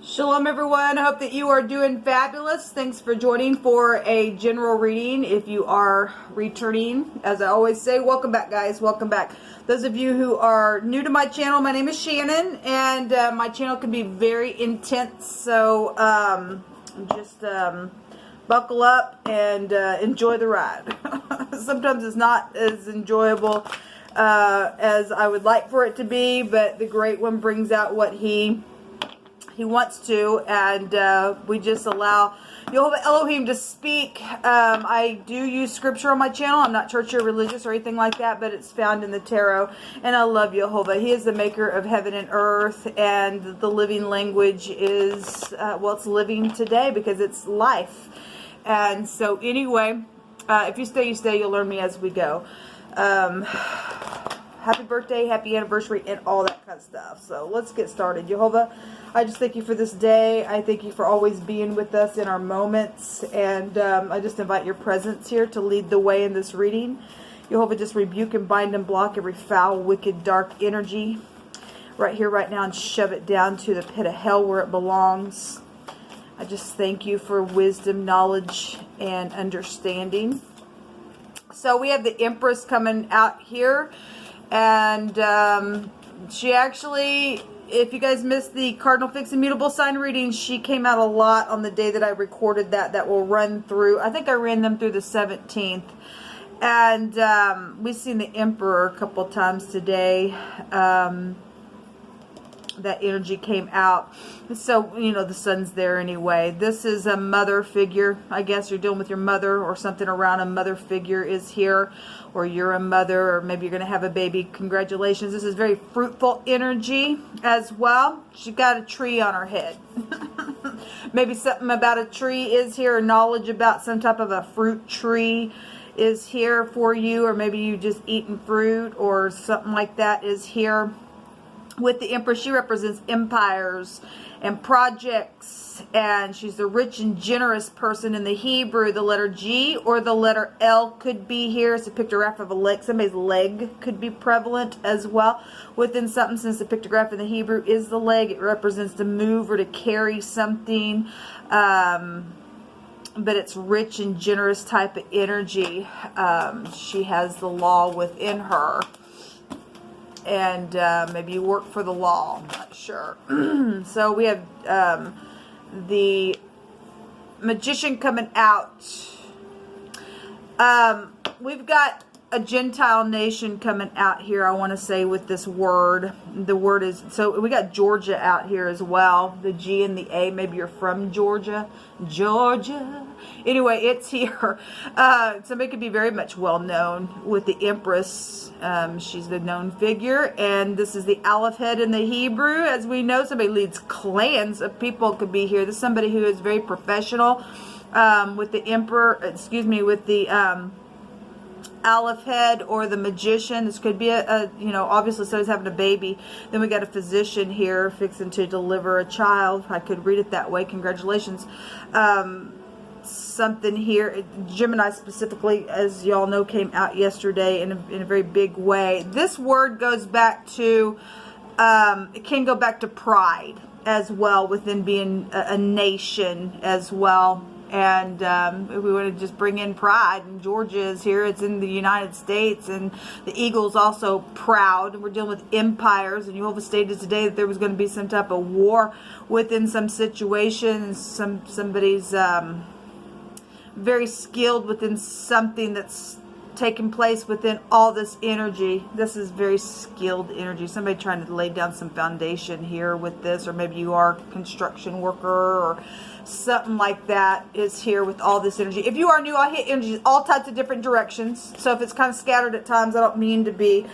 Shalom everyone, I hope that you are doing fabulous. Thanks for joining for a general reading. If you are returning, as I always say, welcome back guys, welcome back. Those of you who are new to my channel, my name is Shannon and my channel can be very intense, so just buckle up and enjoy the ride. Sometimes it's not as enjoyable as I would like for it to be, but the Great One brings out what He wants to, and we just allow Jehovah Elohim to speak. I do use scripture on my channel. I'm not church or religious or anything like that, but it's found in the tarot, and I love Jehovah. He is the maker of heaven and earth, and the living language is, well, it's living today because it's life. And so anyway, if you stay, you stay. You'll learn me as we go. Happy birthday, happy anniversary, and all that kind of stuff. So let's get started. Jehovah, I just thank you for this day. I thank you for always being with us in our moments. And I just invite your presence here to lead the way in this reading. Jehovah, just rebuke and bind and block every foul, wicked, dark energy right here, right now, and shove it down to the pit of hell where it belongs. I just thank you for wisdom, knowledge, and understanding. So we have the Empress coming out here. And she actually, if you guys missed the Cardinal Fixed and Mutable sign reading, she came out a lot on the day that I recorded that will run through. I think I ran them through the 17th. And we've seen the Emperor a couple times today. That energy came out. So, you know, the sun's there anyway. This is a mother figure. I guess you're dealing with your mother or something around a mother figure is here. Or you're a mother, or maybe you're going to have a baby. Congratulations. This is very fruitful energy as well. She got a tree on her head. Maybe something about a tree is here, or knowledge about some type of a fruit tree is here for you, or maybe you just eating fruit or something like that is here. With the Empress, she represents empires and projects, and she's the rich and generous person. In the Hebrew, the letter G or the letter L could be here. It's a pictograph of a leg. Somebody's leg could be prevalent as well within something. Since the pictograph in the Hebrew is the leg, it represents to move or to carry something. But it's rich and generous type of energy. She has the law within her. And maybe you work for the law, I'm not sure. So we have the Magician coming out. We've got a Gentile nation coming out here, I want to say, with this word. The word is, so we got Georgia out here as well. The G and the A, maybe you're from Georgia. Georgia. Anyway, it's here. Somebody could be very much well known with the Empress. She's the known figure. And this is the Aleph head in the Hebrew. As we know, somebody leads clans of people could be here. This is somebody who is very professional with the Emperor, excuse me, with the Aleph head or the Magician. This could be a you know, obviously somebody's having a baby. Then we got a physician here fixing to deliver a child. I could read it that way. Congratulations. Something here, Gemini specifically, as y'all know, came out yesterday in a very big way. This word goes back to, it can go back to pride as well, within being a nation as well. And if we want to just bring in pride, and Georgia is here, it's in the United States, and the eagle's also proud. We're dealing with empires, and Jehovah stated today that there was going to be some type of war within some situations. Somebody's very skilled within something that's taking place within all this energy. This is very skilled energy. Somebody trying to lay down some foundation here with this, or maybe you are a construction worker or something like that is here with all this energy. If you are new, I hit energies all types of different directions. So if it's kind of scattered at times, I don't mean to be.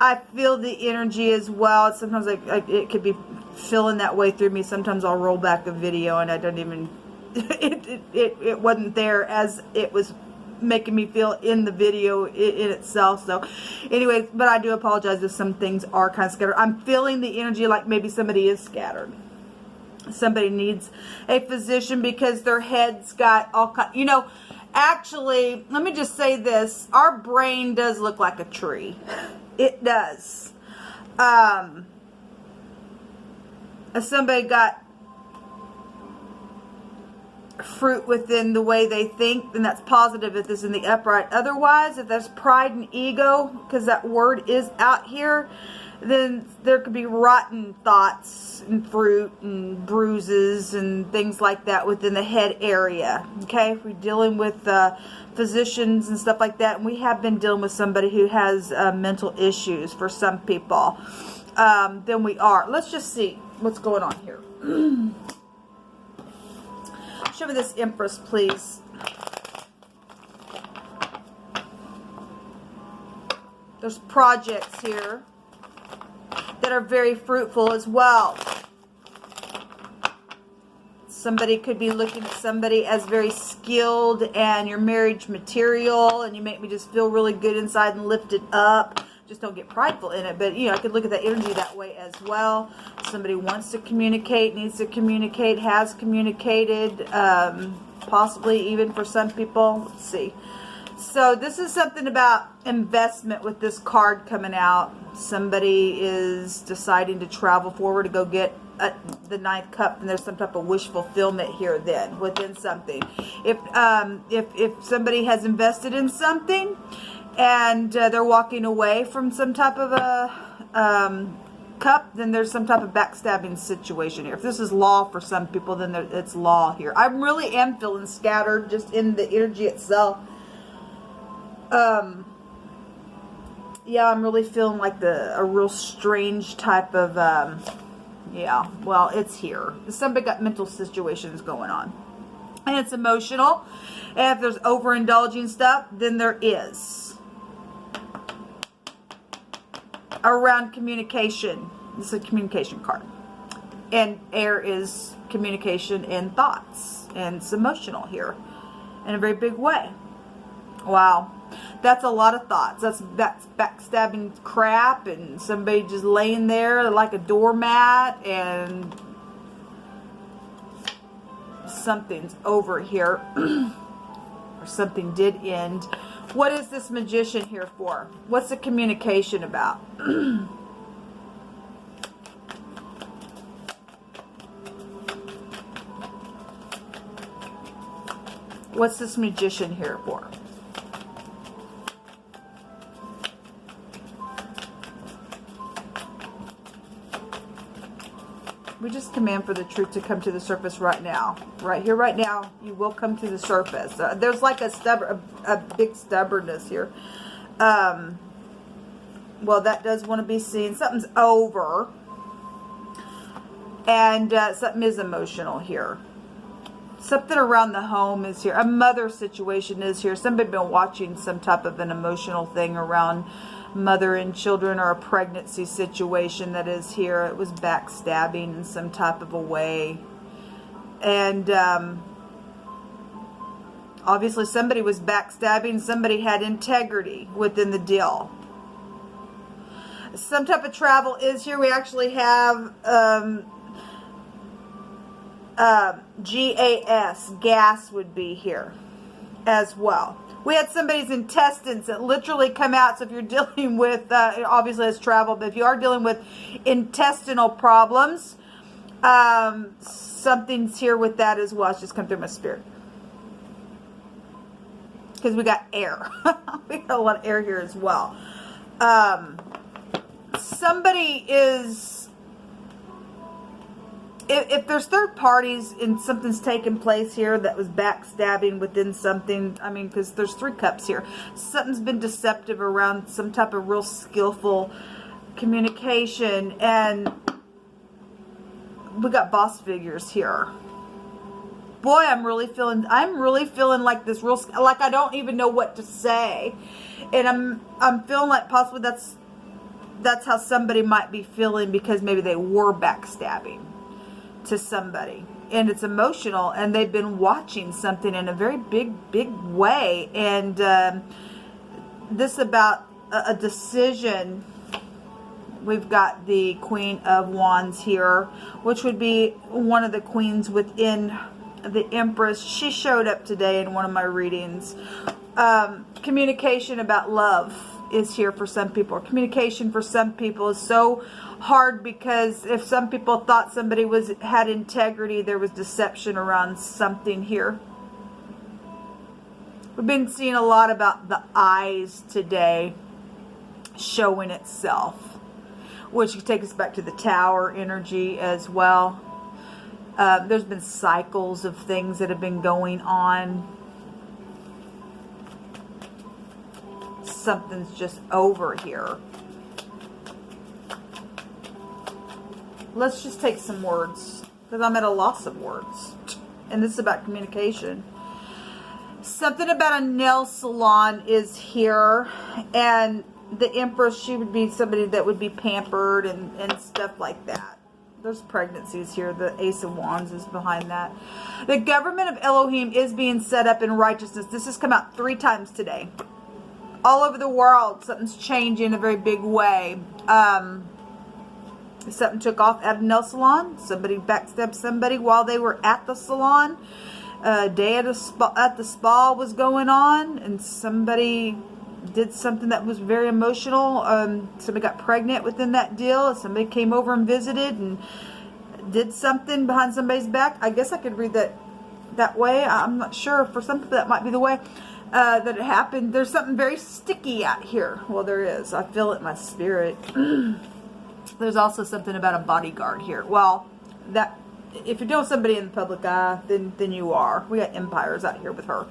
I feel the energy as well. Sometimes it could be feeling that way through me. Sometimes I'll roll back a video and I don't even, it wasn't there as it was making me feel in the video in itself. So anyway, but I do apologize if some things are kind of scattered. I'm feeling the energy like maybe somebody is scattered. Somebody needs a physician because their head's got all kind, you know. Actually, let me just say this. Our brain does look like a tree. It does. somebody got fruit within the way they think, then that's positive if this is in the upright. Otherwise, if there's pride and ego, because that word is out here, then there could be rotten thoughts and fruit and bruises and things like that within the head area. Okay, if we're dealing with physicians and stuff like that, and we have been dealing with somebody who has mental issues for some people, then we are. Let's just see what's going on here. Show me this Empress, please. There's projects here that are very fruitful as well. Somebody could be looking at somebody as very skilled and your marriage material, and you make me just feel really good inside and lifted up. Just don't get prideful in it, but you know, I could look at that energy that way as well. Somebody wants to communicate, needs to communicate, has communicated, possibly even for some people. Let's see. So this is something about investment with this card coming out. Somebody is deciding to travel forward to go get the 9th cup, and there's some type of wish fulfillment here then within something. If somebody has invested in something and they're walking away from some type of a cup, then there's some type of backstabbing situation here. If this is law for some people, then it's law here. I really am feeling scattered just in the energy itself. Yeah, I'm really feeling like a real strange type of, yeah, well, it's here. Somebody got mental situations going on. And it's emotional. And if there's overindulging stuff, then there is. Around communication. This is a communication card. And air is communication and thoughts. And it's emotional here. In a very big way. Wow. That's a lot of thoughts. That's backstabbing crap and somebody just laying there like a doormat, and something's over here. Or something did end. What is this Magician here for? What's the communication about? What's this Magician here for? We just command for the truth to come to the surface right now. Right here, right now, you will come to the surface. There's like a big stubbornness here. Well, that does want to be seen. Something's over. And something is emotional here. Something around the home is here. A mother situation is here. Somebody been watching some type of an emotional thing around mother and children, or a pregnancy situation that is here. It was backstabbing in some type of a way. And obviously somebody was backstabbing. Somebody had integrity within the deal. Some type of travel is here. We actually have gas would be here as well. We had somebody's intestines that literally come out. So if you're dealing with, obviously it's travel, but if you are dealing with intestinal problems, something's here with that as well. It's just come through my spirit. Because we got air. We got a lot of air here as well. Somebody is... If there's third parties and something's taken place here that was backstabbing within something, I mean, because there's 3 cups here. Something's been deceptive around some type of real skillful communication. And we got boss figures here. Boy, I'm really feeling like this real, like I don't even know what to say. And I'm feeling like possibly that's how somebody might be feeling, because maybe they were backstabbing to somebody, and it's emotional, and they've been watching something in a very big way. And this about a decision. We've got the Queen of Wands here, which would be one of the queens within the Empress. She showed up today in one of my readings. Communication about love is here for some people. Or communication for some people is so hard because if some people thought somebody had integrity, there was deception around something here. We've been seeing a lot about the eyes today showing itself, which could take us back to the tower energy as well. There's been cycles of things that have been going on. Something's just over here. Let's just take some words, because I'm at a loss of words. And this is about communication. Something about a nail salon is here. And the Empress, she would be somebody that would be pampered and stuff like that. There's pregnancies here. The Ace of Wands is behind that. The government of Elohim is being set up in righteousness. This has come out 3 times today. All over the world, something's changing in a very big way. Something took off at a nail salon. Somebody backstabbed somebody while they were at the salon. A day at the spa was going on, and somebody did something that was very emotional. Somebody got pregnant within that deal. Somebody came over and visited and did something behind somebody's back. I guess I could read that way. I'm not sure. For some people, that might be the way that it happened. There's something very sticky out here. Well, there is. I feel it in my spirit. There's also something about a bodyguard here. Well, that if you're doing somebody in the public eye, then you are. We got empires out here with her.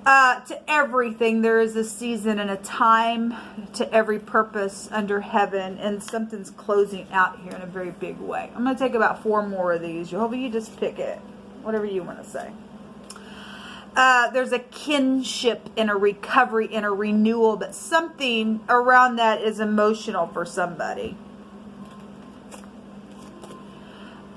To everything, there is a season and a time to every purpose under heaven, and something's closing out here in a very big way. I'm going to take about 4 more of these. Jehovah, you just pick it. Whatever you want to say. There's a kinship and a recovery and a renewal, but something around that is emotional for somebody.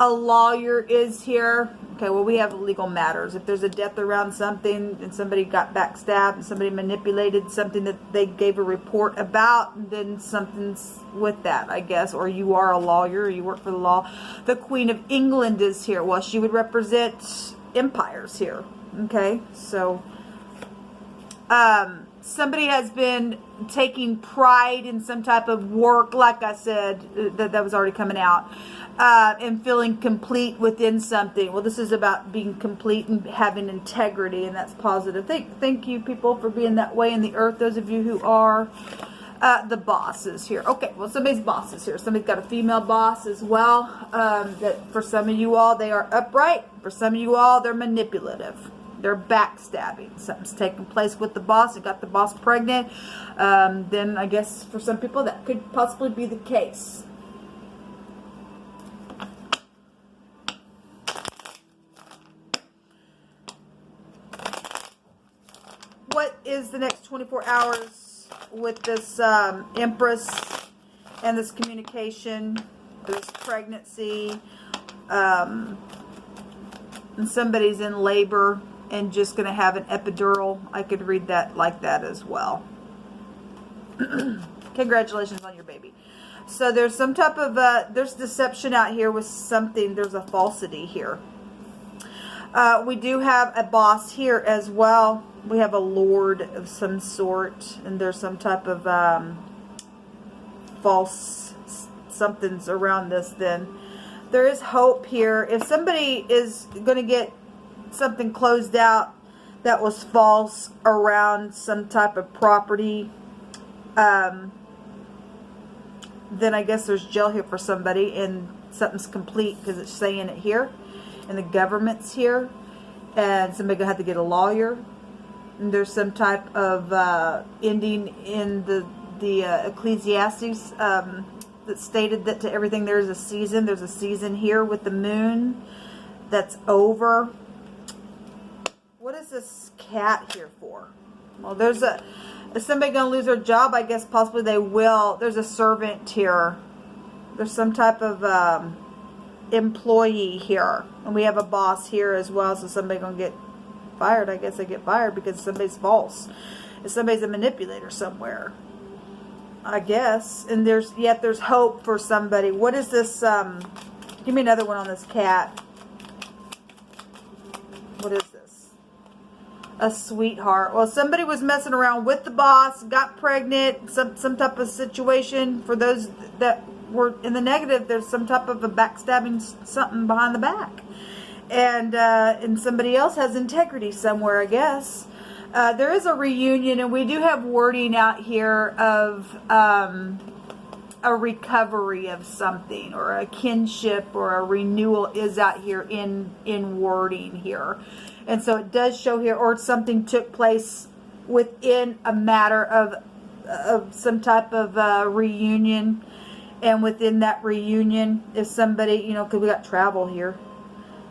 A lawyer is here. Okay, well, we have legal matters. If there's a death around something and somebody got backstabbed and somebody manipulated something that they gave a report about, then something's with that, I guess. Or you are a lawyer, or you work for the law. The Queen of England is here. Well, she would represent empires here. Okay, so somebody has been taking pride in some type of work, like I said, that was already coming out, and feeling complete within something. Well, this is about being complete and having integrity, and that's positive. Thank you, people, for being that way in the earth, those of you who are. The boss is here. Okay, well, somebody's boss is here. Somebody's got a female boss as well. That for some of you all, they are upright. For some of you all, they're manipulative. They're backstabbing. Something's taking place with the boss. It got the boss pregnant. Then I guess for some people that could possibly be the case. What is the next 24 hours with this Empress and this communication, this pregnancy, and somebody's in labor and just going to have an epidural? I could read that like that as well. Congratulations on your baby. So there's some type of, there's deception out here with something. There's a falsity here. We do have a boss here as well. We have a lord of some sort. And there's some type of false something's around this then. There is hope here. If somebody is going to get something closed out that was false around some type of property, then I guess there's jail here for somebody, and something's complete because it's saying it here, and the government's here, and somebody's going to have to get a lawyer, and there's some type of ending in the Ecclesiastes that stated that to everything there is a season. There's a season here with the moon that's over. What is this cat here for? Well, is somebody going to lose their job? I guess possibly they will. There's a servant here. There's some type of employee here. And we have a boss here as well. So somebody going to get fired. I guess they get fired because somebody's false. If somebody's a manipulator somewhere, I guess. And there's hope for somebody. What is this? Give me another one on this cat. What is this? A sweetheart. Well, somebody was messing around with the boss, got pregnant, some type of situation. For those that were in the negative, there's some type of a backstabbing, something behind the back. And somebody else has integrity somewhere, I guess. There is a reunion, and we do have wording out here of a recovery of something, or a kinship, or a renewal is out here in wording here. And so it does show here, or something took place within a matter of some type of reunion. And within that reunion, if somebody, you know, because we got travel here,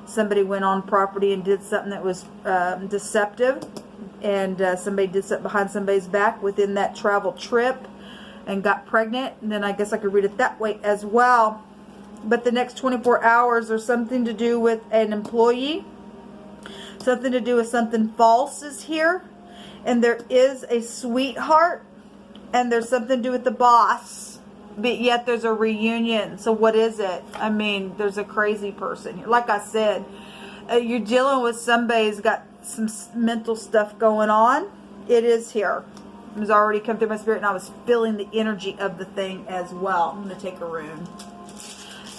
somebody went on property and did something that was deceptive, and somebody did something behind somebody's back within that travel trip and got pregnant, and then I guess I could read it that way as well. But the next 24 hours are something to do with an employee, something to do with something false is here, and there is a sweetheart, and there's something to do with the boss, but yet there's a reunion. So what is it? I mean, there's a crazy person here. Like I said, you're dealing with somebody who's got some mental stuff going on. It is here. It was already come through my spirit, and I was feeling the energy of the thing as well. I'm going to take a rune.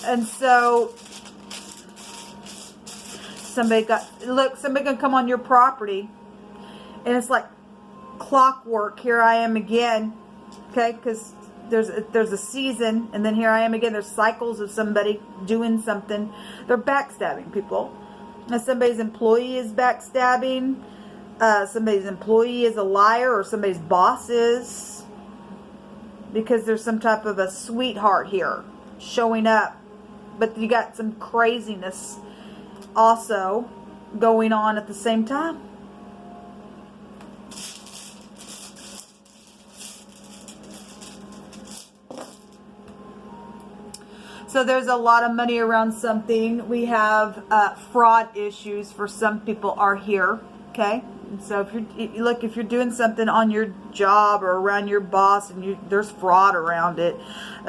And so somebody gonna come on your property, and it's like clockwork. Here I am again, okay, because there's a season, and then here I am again. There's cycles of somebody doing something. They're backstabbing people. And somebody's employee is backstabbing. Somebody's employee is a liar, or somebody's boss is, because there's some type of a sweetheart here showing up. But you got some craziness also going on at the same time. So there's a lot of money around something. We have fraud issues for some people are here. Okay, and so if you're doing something on your job or around your boss, and there's fraud around it,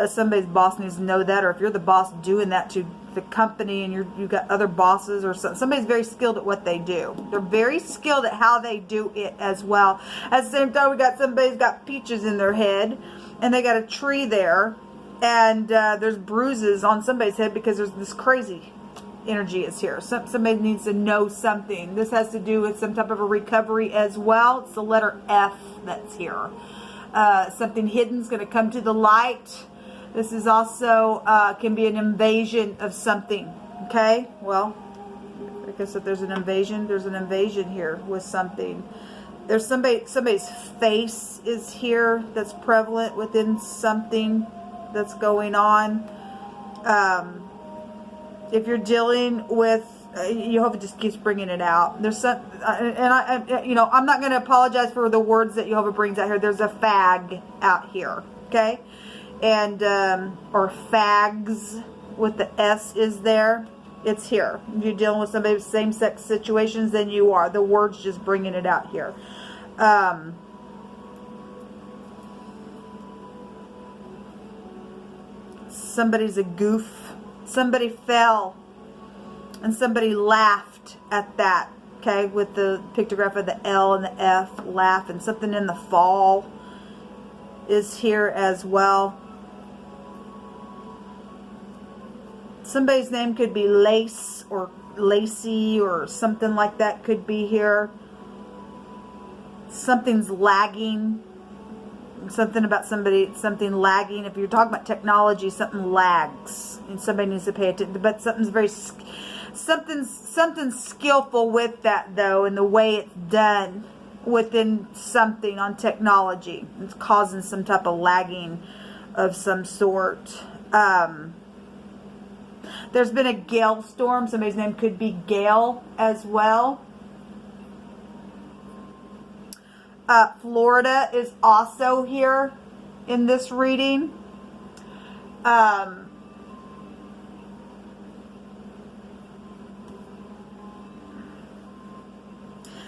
somebody's boss needs to know that. Or if you're the boss doing that to the company, and you've got other bosses, or somebody's very skilled at what they do. They're very skilled at how they do it as well. At the same time, we got somebody's got peaches in their head, and they got a tree there, and there's bruises on somebody's head because there's this crazy energy is here. Somebody needs to know something. This has to do with some type of a recovery as well. It's the letter F that's here. Something hidden is going to come to the light. This is also can be an invasion of something. Okay, well, like I said, there's an invasion. There's an invasion here with something. There's somebody's face is here that's prevalent within something that's going on. If you're dealing with, Jehovah just keeps bringing it out. There's some, I'm not going to apologize for the words that Jehovah brings out here. There's a fag out here, okay, and or fags with the S is there. It's here. If you're dealing with somebody with same-sex situations, then you are. The word's just bringing it out here. Somebody's a goof. Somebody fell, and somebody laughed at that, okay, with the pictograph of the L and the F, laugh, and something in the fall is here as well. Somebody's name could be Lace or Lacey or something like that could be here. Something's lagging. Something about something lagging. If you're talking about technology, something lags, and somebody needs to pay attention. But something's something skillful with that, though, and the way it's done within something on technology. It's causing some type of lagging of some sort. There's been a gale storm. Somebody's name could be Gale as well. Florida is also here in this reading.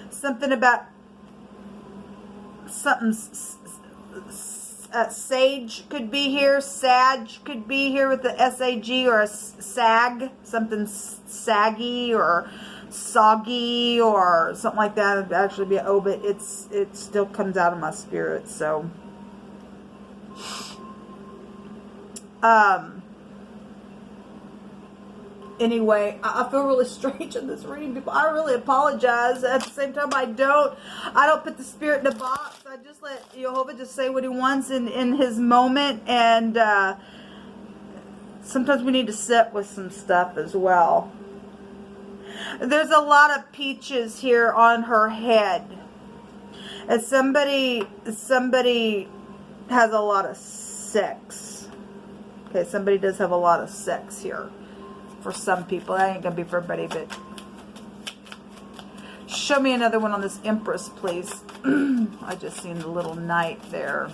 Something about something sage could be here. Sag could be here with the SAG, or a sag, something saggy, or soggy or something like that. It'd actually be oh, but it still comes out of my spirit. So anyway, I feel really strange in this reading, people. I really apologize. At the same time, I don't put the spirit in a box. I just let Jehovah just say what he wants in his moment. And sometimes we need to sit with some stuff as well. There's a lot of peaches here on her head. And somebody has a lot of sex. Okay, somebody does have a lot of sex here. For some people. That ain't gonna be for everybody, but show me another one on this Empress, please. I just seen the little knight there.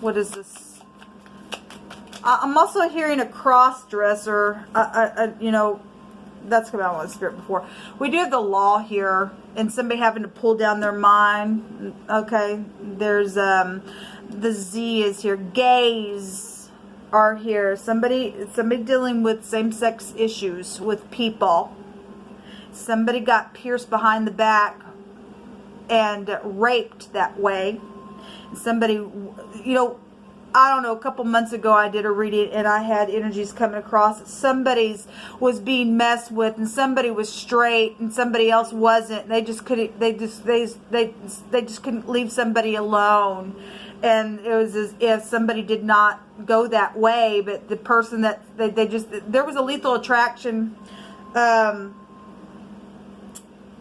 What is this? I'm also hearing a cross-dresser. You know, that's come out with spirit before. We do have the law here, and somebody having to pull down their mind. Okay, there's the Z is here. Gays are here. Somebody dealing with same-sex issues with people. Somebody got pierced behind the back and raped that way. Somebody, you know, I don't know, a couple months ago I did a reading and I had energies coming across. Somebody's was being messed with and somebody was straight and somebody else wasn't. They just couldn't, they just couldn't leave somebody alone. And it was as if somebody did not go that way, but the person that there was a lethal attraction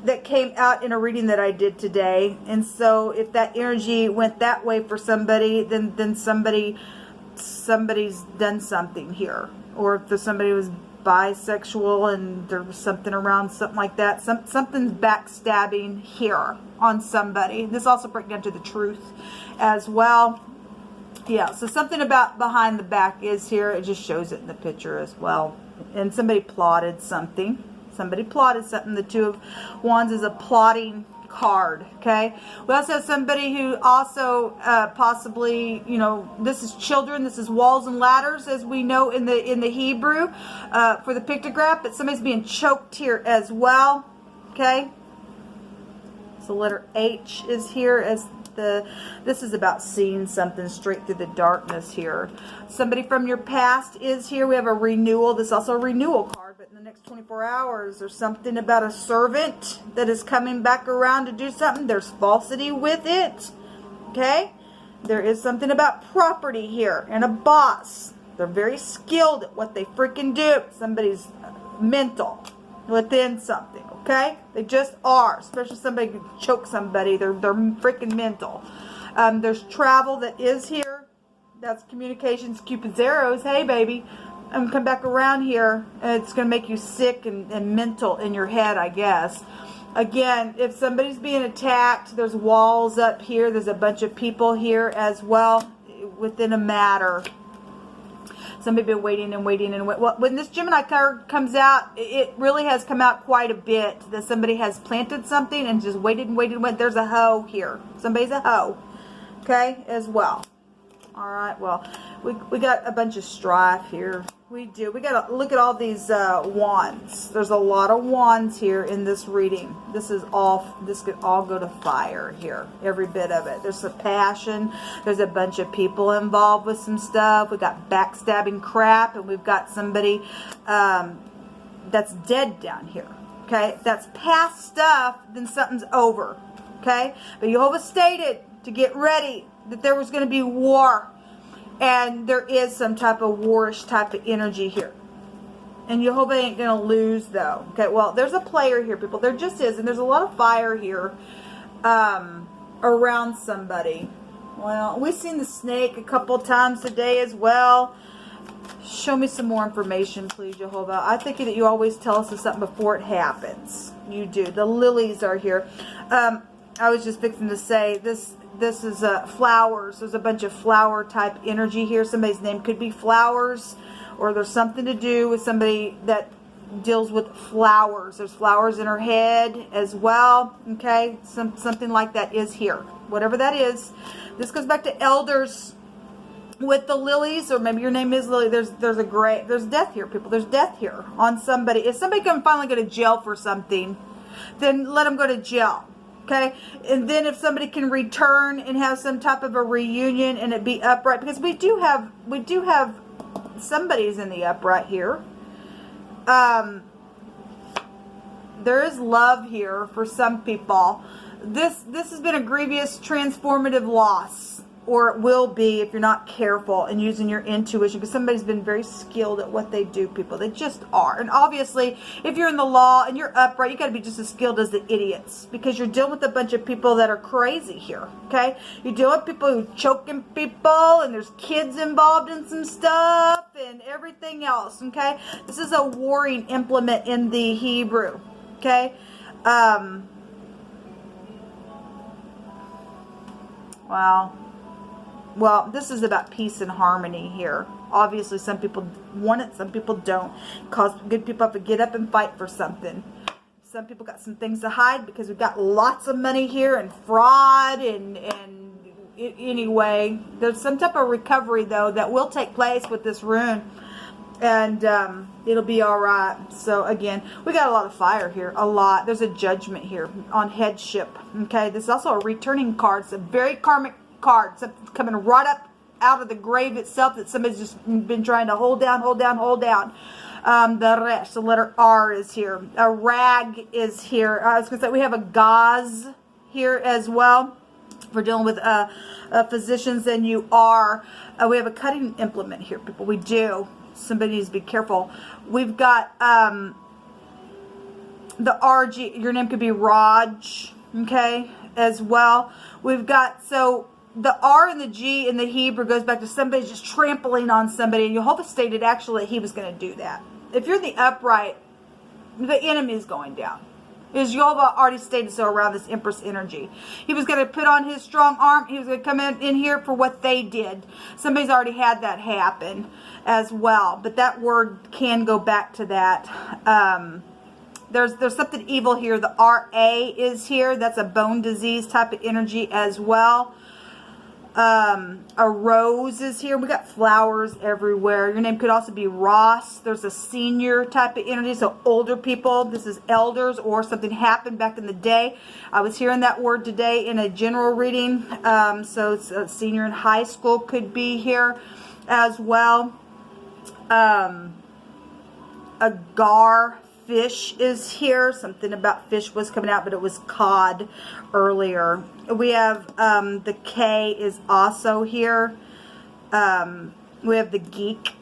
that came out in a reading that I did today. And so if that energy went that way for somebody, then somebody's done something here. Or if somebody was bisexual and there was something around something like that, something's backstabbing here on somebody. This also breaks down to the truth as well. Yeah, so something about behind the back is here. It just shows it in the picture as well. And somebody plotted something. Somebody plotted something. The Two of Wands is a plotting card. Okay. We also have somebody who also possibly, you know, this is children. This is walls and ladders, as we know in the Hebrew for the pictograph. But somebody's being choked here as well. Okay. So letter H is here as this is about seeing something straight through the darkness here. Somebody from your past is here. We have a renewal. This is also a renewal card, but in the next 24 hours, there's something about a servant that is coming back around to do something. There's falsity with it. Okay? There is something about property here and a boss. They're very skilled at what they freaking do. Somebody's mental within something. Okay, they just are. Especially somebody could choke somebody. They're freaking mental. There's travel that is here. That's communications, Cupid's arrows. Hey, baby, I'm gonna come back around here. And it's gonna make you sick and mental in your head, I guess. Again, if somebody's being attacked, there's walls up here. There's a bunch of people here as well within a matter. Somebody been waiting and waiting and waiting. Well, when this Gemini card comes out, it really has come out quite a bit. That somebody has planted something and just waited and waited and waited. There's a hoe here. Somebody's a hoe. Okay, as well. All right, well, we got a bunch of strife here. We do. We got to look at all these wands. There's a lot of wands here in this reading. This could all go to fire here. Every bit of it. There's a passion. There's a bunch of people involved with some stuff. We got backstabbing crap, and we've got somebody that's dead down here. Okay, if that's past stuff, then something's over. Okay, but Jehovah stated to get ready that there was going to be war. And there is some type of warish type of energy here. And Jehovah ain't going to lose, though. Okay, well, there's a player here, people. There just is. And there's a lot of fire here around somebody. Well, we've seen the snake a couple times today as well. Show me some more information, please, Jehovah. I think that you always tell us of something before it happens. You do. The lilies are here. I was just fixing to say this is flowers. There's a bunch of flower type energy here. Somebody's name could be Flowers, or there's something to do with somebody that deals with flowers. There's flowers in her head as well. Okay, something like that is here. Whatever that is. This goes back to elders. with the lilies, or maybe your name is Lily, there's death here, people. There's death here on somebody. If somebody can finally go to jail for something, then let them go to jail. Okay, and then if somebody can return and have some type of a reunion and it be upright, because we do have somebody's in the upright here. There is love here for some people. This has been a grievous transformative loss, or it will be if you're not careful and using your intuition, because somebody's been very skilled at what they do, people. They just are. And obviously, if you're in the law and you're upright, you got to be just as skilled as the idiots, because you're dealing with a bunch of people that are crazy here, okay? You're dealing with people who are choking people, and there's kids involved in some stuff and everything else, okay? This is a warring implement in the Hebrew, okay? Wow. Well, this is about peace and harmony here. Obviously, some people want it, some people don't. Cause good people have to get up and fight for something. Some people got some things to hide because we've got lots of money here and fraud and anyway, there's some type of recovery though that will take place with this rune, and it'll be all right. So again, we got a lot of fire here, a lot. There's a judgment here on headship. Okay, this is also a returning card. It's a very karmic card. Something's coming right up out of the grave itself that somebody's just been trying to hold down, hold down, hold down. The rest, the letter R is here. A rag is here. I was going to say we have a gauze here as well. If we're dealing with physicians, then you are. We have a cutting implement here, people. We do. Somebody needs to be careful. We've got the RG. Your name could be Raj, okay, as well. We've got, so the R and the G in the Hebrew goes back to somebody just trampling on somebody. And Jehovah stated actually he was going to do that. If you're the upright, the enemy is going down. Because Jehovah already stated so around this Empress energy. He was going to put on his strong arm. He was going to come in here for what they did. Somebody's already had that happen as well. But that word can go back to that. There's something evil here. The RA is here. That's a bone disease type of energy as well. A rose is here. We got flowers everywhere. Your name could also be Ross. There's a senior type of energy, so older people. This is elders, or something happened back in the day. I was hearing that word today in a general reading. So it's a senior in high school could be here as well. A gar fish is here. Something about fish was coming out, but it was cod earlier. We have the K is also here. We have the geek.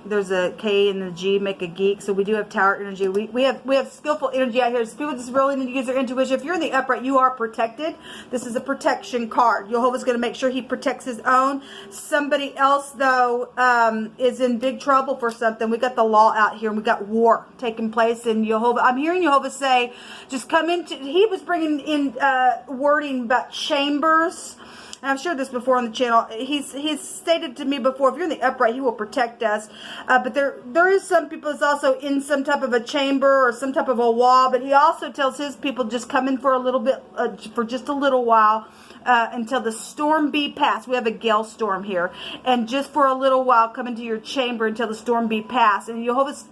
There's a K and the G make a geek. So we do have tower energy. We have skillful energy out here. So people just really need to use their intuition. If you're in the upright, you are protected. This is a protection card. Jehovah's going to make sure he protects his own. Somebody else, though, is in big trouble for something. We got the law out here, and we got war taking place in Jehovah. I'm hearing Jehovah say, just come into, he was bringing in wording about chambers. And I've shared this before on the channel. He's stated to me before, if you're in the upright, he will protect us. But there is some people that's also in some type of a chamber or some type of a wall. But he also tells his people, just come in for a little bit, for just a little while, until the storm be past. We have a gale storm here. And just for a little while, come into your chamber until the storm be past. And Jehovah's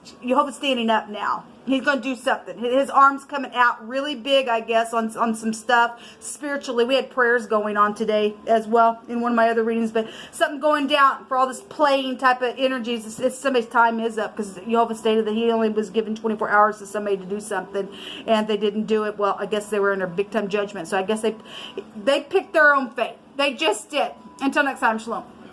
standing up now. He's going to do something. His arm's coming out really big, I guess, on some stuff. Spiritually, we had prayers going on today as well in one of my other readings. But something going down for all this playing type of energies. Somebody's time is up, because Jehovah stated that he only was given 24 hours to somebody to do something. And they didn't do it. Well, I guess they were under big time judgment. So I guess they picked their own fate. They just did. Until next time, shalom.